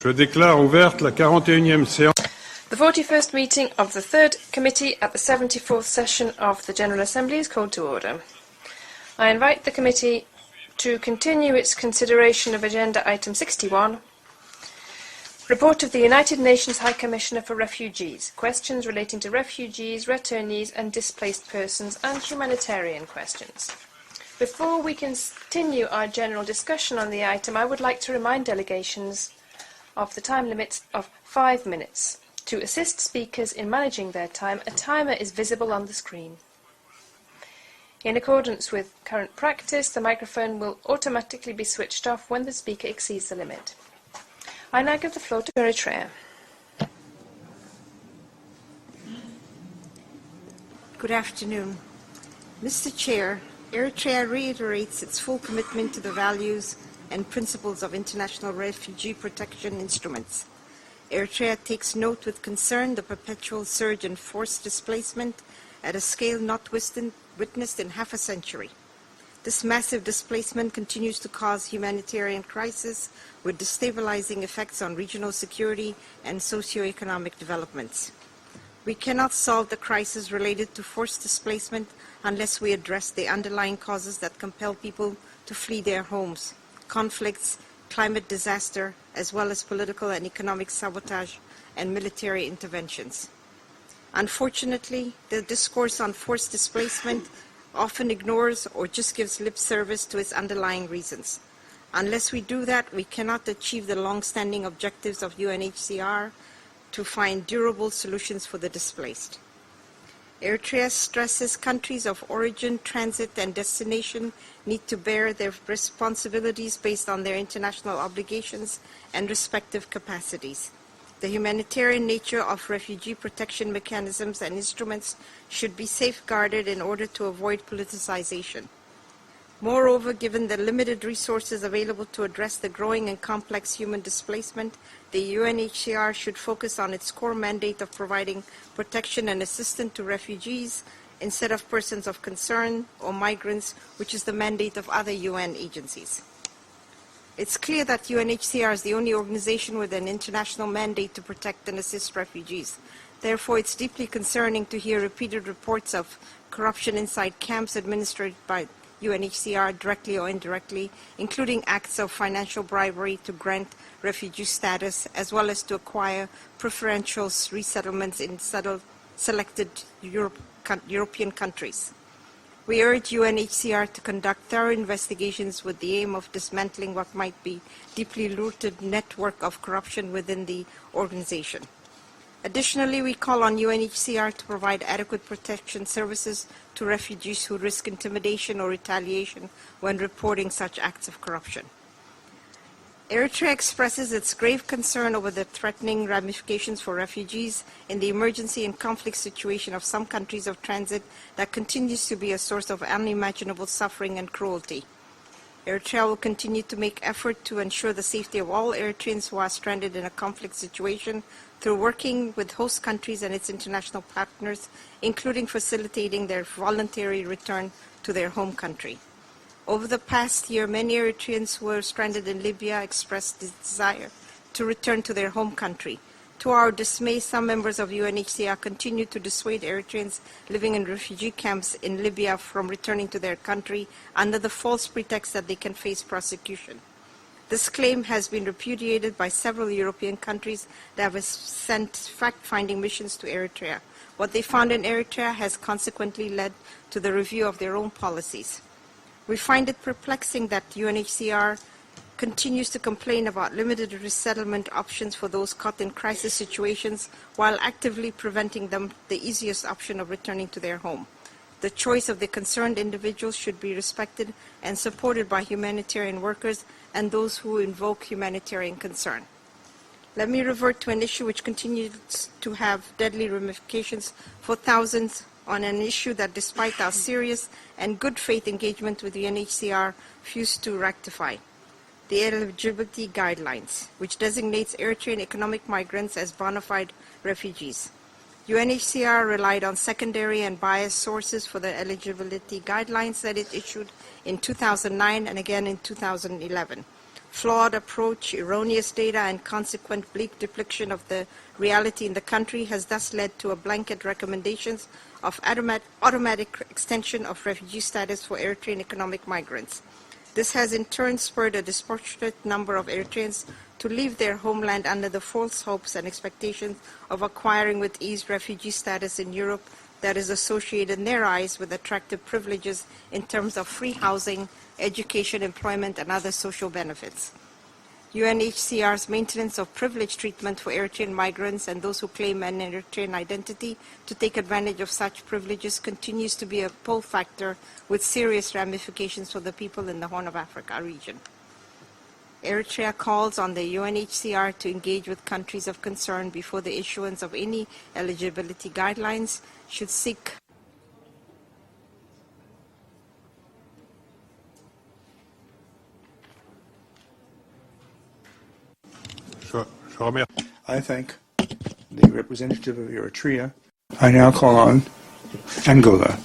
Je déclare ouverte la 41e séance. The 41st meeting of the Third Committee at the 74th session of the General Assembly is called to order. I invite the committee to continue its consideration of Agenda Item 61, Report of the United Nations High Commissioner for Refugees, questions relating to refugees, returnees and displaced persons, and humanitarian questions. Before we continue our general discussion on the item, I would like to remind delegations of the time limits of 5 minutes. To assist speakers in managing their time, a timer is visible on the screen. In accordance with current practice, the microphone will automatically be switched off when the speaker exceeds the limit. I now give the floor to Eritrea. Good afternoon. Mr. Chair, Eritrea reiterates its full commitment to the values and principles of international refugee protection instruments. Eritrea takes note with concern the perpetual surge in forced displacement at a scale not witnessed in half a century. This massive displacement continues to cause humanitarian crisis with destabilizing effects on regional security and socio-economic developments. We cannot solve the crisis related to forced displacement unless we address the underlying causes that compel people to flee their homes: conflicts, climate disaster, as well as political and economic sabotage and military interventions. Unfortunately, the discourse on forced displacement often ignores or just gives lip service to its underlying reasons. Unless we do that, we cannot achieve the long-standing objectives of UNHCR to find durable solutions for the displaced. Eritrea stresses countries of origin, transit, and destination need to bear their responsibilities based on their international obligations and respective capacities. The humanitarian nature of refugee protection mechanisms and instruments should be safeguarded in order to avoid politicization. Moreover, given the limited resources available to address the growing and complex human displacement, the UNHCR should focus on its core mandate of providing protection and assistance to refugees instead of persons of concern or migrants, which is the mandate of other UN agencies. It's clear that UNHCR is the only organization with an international mandate to protect and assist refugees. Therefore, it's deeply concerning to hear repeated reports of corruption inside camps administered by UNHCR directly or indirectly, including acts of financial bribery to grant refugee status, as well as to acquire preferential resettlements in selected European countries. We urge UNHCR to conduct thorough investigations with the aim of dismantling what might be a deeply rooted network of corruption within the organization. Additionally, we call on UNHCR to provide adequate protection services to refugees who risk intimidation or retaliation when reporting such acts of corruption. Eritrea expresses its grave concern over the threatening ramifications for refugees in the emergency and conflict situation of some countries of transit that continues to be a source of unimaginable suffering and cruelty. Eritrea will continue to make effort to ensure the safety of all Eritreans who are stranded in a conflict situation through working with host countries and its international partners, including facilitating their voluntary return to their home country. Over the past year, many Eritreans who were stranded in Libya expressed the desire to return to their home country. To our dismay, some members of UNHCR continue to dissuade Eritreans living in refugee camps in Libya from returning to their country under the false pretext that they can face prosecution. This claim has been repudiated by several European countries that have sent fact-finding missions to Eritrea. What they found in Eritrea has consequently led to the review of their own policies. We find it perplexing that UNHCR continues to complain about limited resettlement options for those caught in crisis situations while actively preventing them the easiest option of returning to their home. The choice of the concerned individuals should be respected and supported by humanitarian workers and those who invoke humanitarian concern. Let me revert to an issue which continues to have deadly ramifications for thousands on an issue that, despite our serious and good faith engagement with the UNHCR, refused to rectify: the eligibility guidelines, which designates Eritrean economic migrants as bona fide refugees. UNHCR relied on secondary and biased sources for the eligibility guidelines that it issued in 2009 and again in 2011. flawed approach, erroneous data, and consequent bleak depiction of the reality in the country has thus led to a blanket recommendations of automatic extension of refugee status for Eritrean economic migrants. This has in turn spurred a disproportionate number of Eritreans to leave their homeland under the false hopes and expectations of acquiring with ease refugee status in Europe that is associated in their eyes with attractive privileges in terms of free housing, education, employment, and other social benefits. UNHCR's maintenance of privileged treatment for Eritrean migrants and those who claim an Eritrean identity to take advantage of such privileges continues to be a pull factor with serious ramifications for the people in the Horn of Africa region. Eritrea calls on the UNHCR to engage with countries of concern before the issuance of any eligibility guidelines, should seek I thank the representative of Eritrea. I now call on Angola.